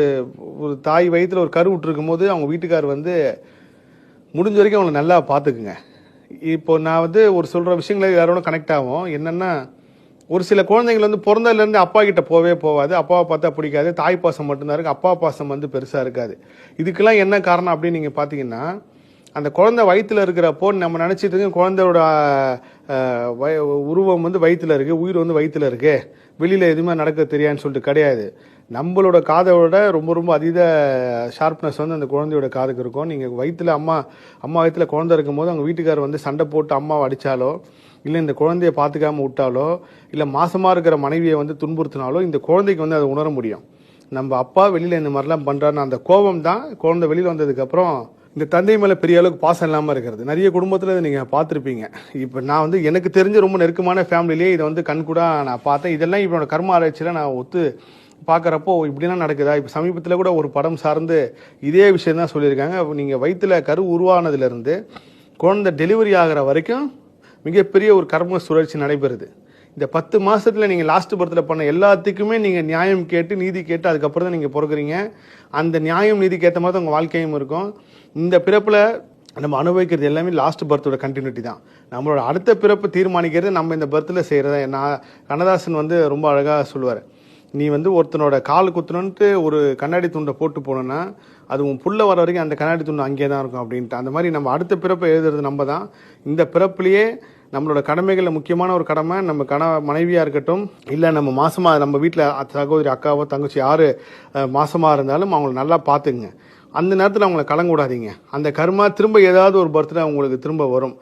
ஒரு தாய் வயிற்றுல ஒரு கரு விட்டுருக்கும் போது அவங்க வீட்டுக்கார் வந்து முடிஞ்ச வரைக்கும் அவங்களை நல்லா பார்த்துக்குங்க. இப்போ நான் வந்து ஒரு சொல்கிற விஷயங்களை யாரோட கனெக்ட் ஆகும். என்னென்னா, ஒரு சில குழந்தைங்கள் வந்து பிறந்ததுலேருந்து அப்பா கிட்ட போகாது. அப்பாவை பார்த்தா பிடிக்காது. தாய் பாசம் மட்டும்தான் இருக்குது. அப்பா பாசம் வந்து பெருசாக இருக்காது. இதுக்கெல்லாம் என்ன காரணம் அப்படின்னு நீங்கள் பார்த்தீங்கன்னா, அந்த குழந்தை வயிற்றுல இருக்கிறப்போ நம்ம நினச்சிட்டு இருக்கோம் குழந்தையோட உருவம் வந்து வயிற்றுல இருக்குது, உயிர் வந்து வயிற்றுல இருக்குது, வெளியில் எதுவுமே நடக்க தெரியாதுன்னு சொல்லிட்டு கிடையாது. நம்மளோட காதோட ரொம்ப ரொம்ப அதீத ஷார்ப்னஸ் வந்து அந்த குழந்தையோட காதுக்கு இருக்கும். நீங்கள் வயிற்றுல அம்மா வயிற்றுல குழந்தை இருக்கும்போது அவங்க வீட்டுக்காரர் வந்து சண்டை போட்டு அம்மாவை அடித்தாலோ, இல்லை இந்த குழந்தைய பார்த்துக்காம விட்டாலோ, இல்லை மாசமாக இருக்கிற மனைவியை வந்து துன்புறுத்தினாலோ இந்த குழந்தைக்கு வந்து அதை உணர முடியும். நம்ம அப்பா வெளியில் இந்த மாதிரிலாம் பண்ணுறாருன்னு அந்த கோபம் தான் குழந்தை வெளியில் வந்ததுக்கப்புறம் இந்த தந்தை மேலே பெரிய அளவுக்கு பாசம் இல்லாமல் இருக்கிறது. நிறைய குடும்பத்தில் நீங்கள் பார்த்துருப்பீங்க. இப்போ நான் வந்து எனக்கு தெரிஞ்ச ரொம்ப நெருக்கமான ஃபேமிலியிலே இதை வந்து கண்கூடாக நான் பார்த்தேன். இதெல்லாம் இவனோட கர்ம ஆராய்ச்சியில் நான் ஒத்து பார்க்குறப்போ இப்படிலாம் நடக்குதா. இப்போ சமீபத்தில் கூட ஒரு படம் சார்ந்து இதே விஷயம் தான் சொல்லியிருக்காங்க. நீங்கள் வயிற்றுல கரு உருவானதுலேருந்து குழந்தை டெலிவரி ஆகிற வரைக்கும் மிகப்பெரிய ஒரு கர்ம சுழற்சி நடைபெறுது. இந்த 10 மாதத்தில் நீங்கள் லாஸ்ட் பர்த்தில் பண்ண எல்லாத்துக்குமே நீங்கள் நியாயம் கேட்டு நீதி கேட்டு அதுக்கப்புறம் தான் நீங்கள் பிறகுறீங்க. அந்த நியாயம் நீதிக்கு ஏற்ற மாதிரி தான் உங்கள் வாழ்க்கையும் இருக்கும். இந்த பிறப்பில் நம்ம அனுபவிக்கிறது எல்லாமே லாஸ்ட் பர்த்தோட கண்டினியூட்டி தான். நம்மளோட அடுத்த பிறப்பு தீர்மானிக்கிறது நம்ம இந்த பர்த்தில் செய்கிறத. நான் கண்ணதாசன் வந்து ரொம்ப அழகாக சொல்லுவார். நீ வந்து ஒருத்தனோட கால் குத்தணுன்ட்டு ஒரு கண்ணாடி துண்டை போட்டு போனோன்னா அது உன் புள்ள வர வரைக்கும் அந்த கண்ணாடி துண்டு அங்கேயே தான் இருக்கும் அப்படின்ட்டு. அந்த மாதிரி நம்ம அடுத்த பிறப்பை எழுதுறது நம்ம தான். இந்த பிறப்புலேயே நம்மளோட கடமைகளில் முக்கியமான ஒரு கடமை நம்ம மனைவியாக இருக்கட்டும், இல்லை நம்ம மாசமாக நம்ம வீட்டில் சகோதரி அக்காவோ தங்கச்சி யார் மாசமாக இருந்தாலும் அவங்கள நல்லா பார்த்துக்குங்க. அந்த நேரத்தில் அவங்கள கலங்க விடாதீங்க. அந்த கர்மா திரும்ப ஏதாவது ஒரு பர்த்டே அவங்களுக்கு திரும்ப வரும்.